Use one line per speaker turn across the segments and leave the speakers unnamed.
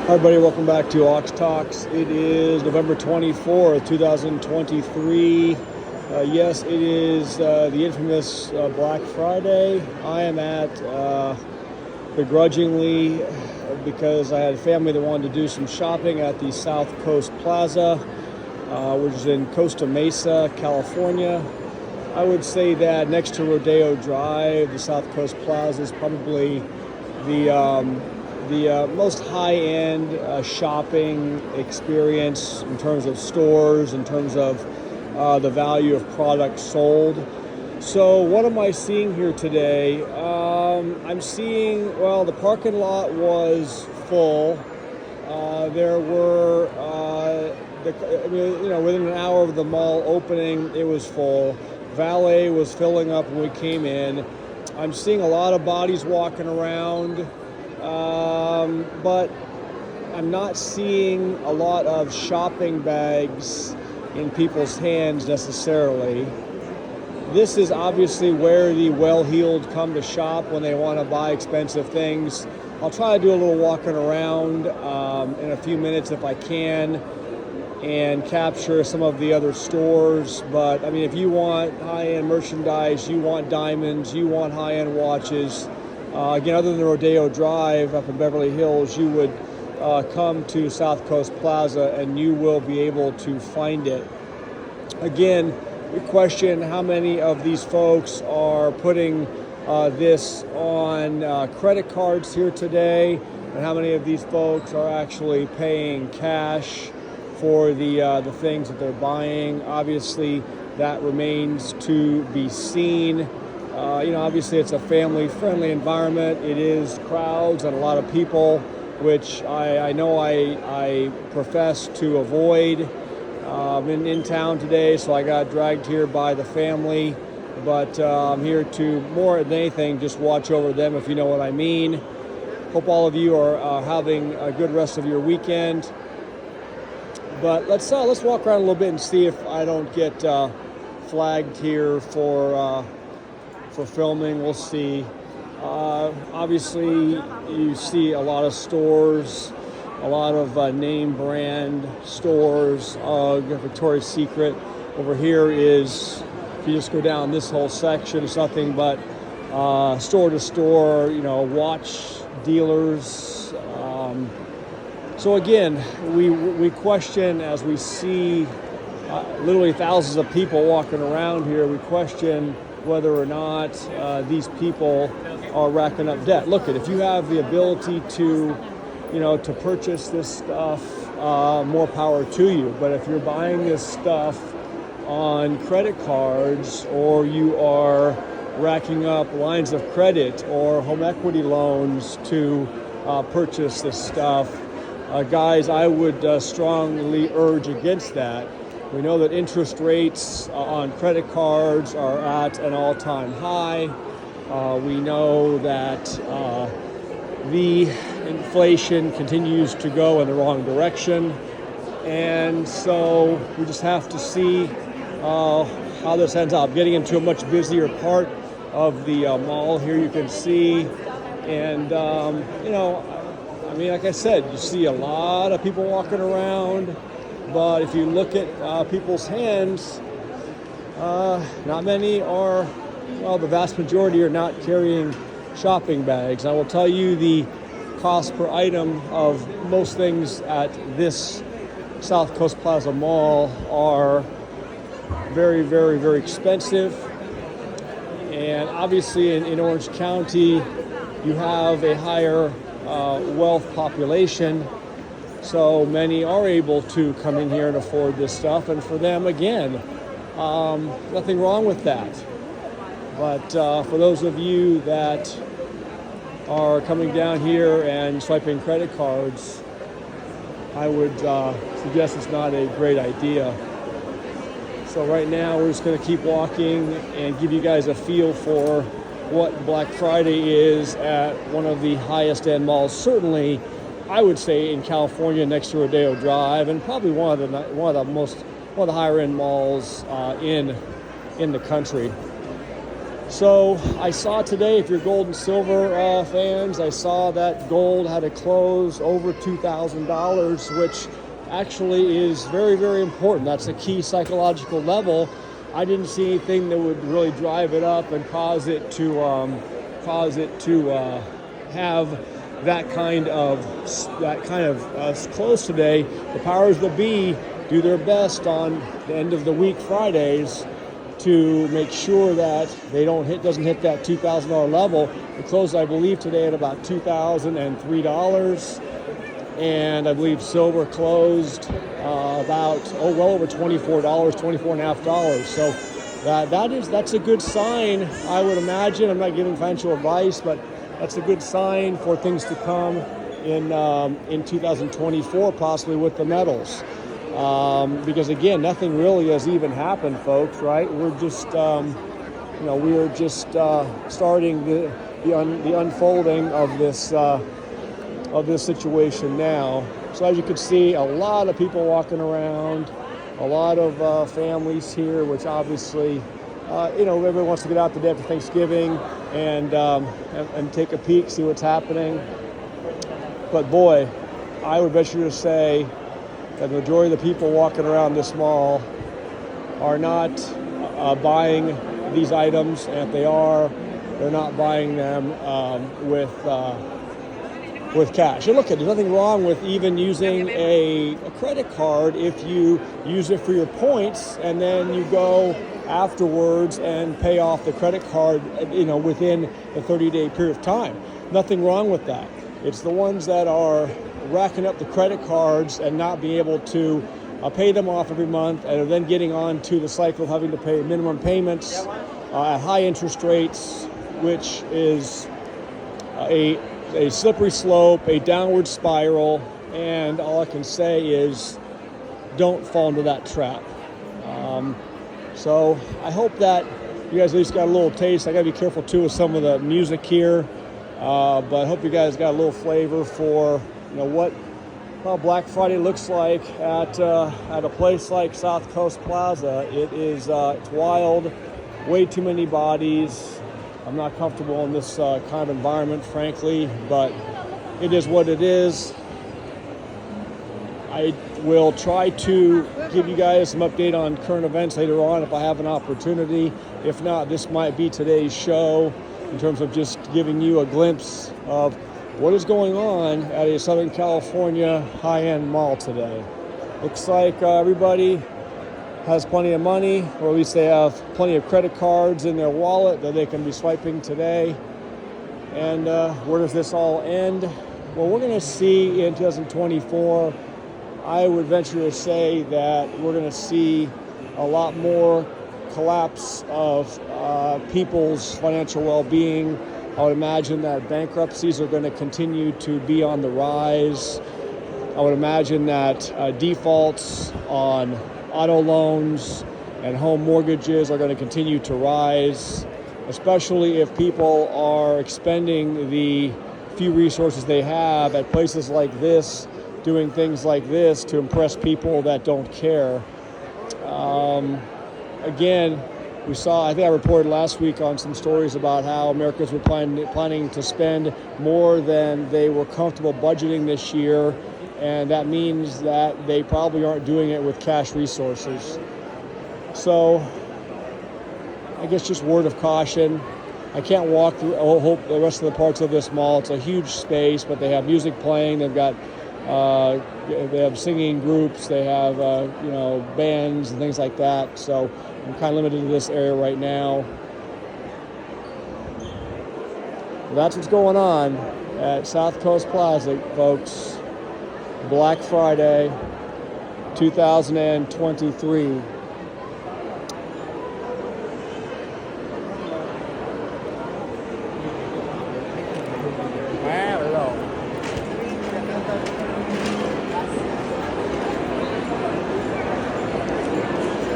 Hi, everybody. Welcome back to Ox Talks. It is November 24th, 2023. Yes, it is the infamous Black Friday. I am at begrudgingly because I had family that wanted to do some shopping at the South Coast Plaza, which is in Costa Mesa, California. I would say that next to Rodeo Drive, the South Coast Plaza is probably the most high-end shopping experience in terms of stores, in terms of the value of products sold. So what am I seeing here today? I'm seeing, well, the parking lot was full. There were, within an hour of the mall opening, it was full. Valet was filling up when we came in. I'm seeing a lot of bodies walking around. But I'm not seeing a lot of shopping bags in people's hands necessarily. This is obviously where the well-heeled come to shop when they want to buy expensive things. I'll try to do a little walking around in a few minutes if I can and capture some of the other stores. But I mean, if you want high-end merchandise, you want diamonds, you want high-end watches, again, other than Rodeo Drive up in Beverly Hills, you would come to South Coast Plaza and you will be able to find it. Again, we question how many of these folks are putting this on credit cards here today, and how many of these folks are actually paying cash for the things that they're buying. Obviously, that remains to be seen. Obviously it's a family-friendly environment. It is crowds and a lot of people, which I know I profess to avoid. I'm in town today, so I got dragged here by the family. But I'm here to, more than anything, just watch over them, if you know what I mean. Hope all of you are having a good rest of your weekend. But let's walk around a little bit and see if I don't get flagged here for filming. We'll see. Obviously, you see a lot of stores, a lot of name brand stores. Victoria's Secret. Over here is, if you just go down this whole section, it's nothing but store to store, watch dealers. So again, we question, as we see literally thousands of people walking around here, we question whether or not these people are racking up debt. Look, if you have the ability to purchase this stuff, more power to you. But if you're buying this stuff on credit cards, or you are racking up lines of credit or home equity loans to purchase this stuff, guys, I would strongly urge against that. We know that interest rates on credit cards are at an all-time high. We know that the inflation continues to go in the wrong direction. And so we just have to see how this ends up. Getting into a much busier part of the mall here, you can see. And, like I said, you see a lot of people walking around. But if you look at people's hands, not many are, the vast majority are not carrying shopping bags. I will tell you the cost per item of most things at this South Coast Plaza Mall are very, very, very expensive. And obviously in Orange County, you have a higher wealth population. So many are able to come in here and afford this stuff. And for them, again, nothing wrong with that. But for those of you that are coming down here and swiping credit cards, I would suggest it's not a great idea. So right now, we're just going to keep walking and give you guys a feel for what Black Friday is at one of the highest end malls, certainly I would say in California, next to Rodeo Drive, and probably one of the higher end malls in the country. So I saw today, if you're gold and silver fans, I saw that gold had a close over $2,000, which actually is very, very important. That's a key psychological level. I didn't see anything that would really drive it up and cause it to have that kind of close today. The powers that be do their best on the end of the week Fridays to make sure that doesn't hit that $2,000 level. It closed, I believe, today at about $2,003, and I believe silver closed about well over $24, $24.50. So that's a good sign, I would imagine. I'm not giving financial advice, but that's a good sign for things to come in 2024, possibly with the metals. Because again, nothing really has even happened, folks. Right? We're just, starting the unfolding of this situation now. So as you can see, a lot of people walking around, a lot of families here, which obviously, everyone wants to get out the day after Thanksgiving and take a peek, see what's happening. But boy, I would venture to say that the majority of the people walking around this mall are not buying these items, and if they are, they're not buying them with cash. And look, there's nothing wrong with even using a credit card if you use it for your points, and then you go afterwards and pay off the credit card, within a 30-day period of time. Nothing wrong with that. It's the ones that are racking up the credit cards and not being able to pay them off every month, and are then getting on to the cycle of having to pay minimum payments at high interest rates, which is a slippery slope, a downward spiral, and all I can say is don't fall into that trap. So I hope that you guys at least got a little taste. I got to be careful too with some of the music here, but I hope you guys got a little flavor for what Black Friday looks like at a place like South Coast Plaza. It's wild, way too many bodies. I'm not comfortable in this kind of environment, frankly, but it is what it is. I will try to give you guys some update on current events later on if I have an opportunity. If not, this might be today's show in terms of just giving you a glimpse of what is going on at a Southern California high-end mall today. Looks like everybody has plenty of money, or at least they have plenty of credit cards in their wallet that they can be swiping today. And where does this all end? Well, we're going to see in 2024, I would venture to say that we're going to see a lot more collapse of people's financial well-being. I would imagine that bankruptcies are going to continue to be on the rise. I would imagine that defaults on auto loans and home mortgages are going to continue to rise, especially if people are expending the few resources they have at places like this, doing things like this to impress people that don't care. Again, we saw, I think I reported last week on some stories about how Americans were planning to spend more than they were comfortable budgeting this year, and that means that they probably aren't doing it with cash resources. So I guess just word of caution. I can't walk through the rest of the parts of this mall. It's a huge space, but they have music playing. They've got they have singing groups. They have bands and things like that. So I'm kind of limited to this area right now. That's what's going on at South Coast Plaza, folks. Black Friday 2023.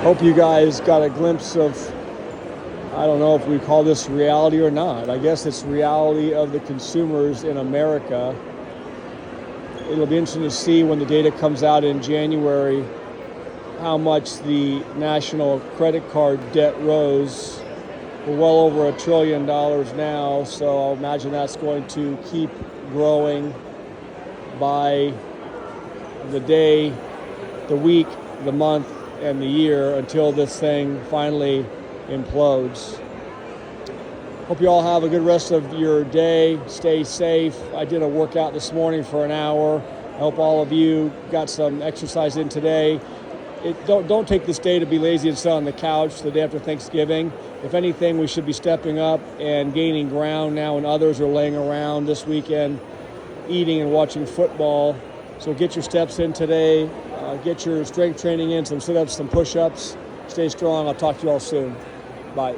Hope you guys got a glimpse of, I don't know if we call this reality or not. I guess it's reality of the consumers in America. It'll be interesting to see when the data comes out in January how much the national credit card debt rose We're well over $1 trillion now, so I imagine that's going to keep growing by the day, the week, the month, and the year until this thing finally implodes. Hope you all have a good rest of your day. Stay safe. I did a workout this morning for an hour. I hope all of you got some exercise in today. Don't take this day to be lazy and sit on the couch the day after Thanksgiving. If anything, we should be stepping up and gaining ground now when others are laying around this weekend eating and watching football. So get your steps in today. Get your strength training in, some sit-ups, some push-ups. Stay strong. I'll talk to you all soon. Bye.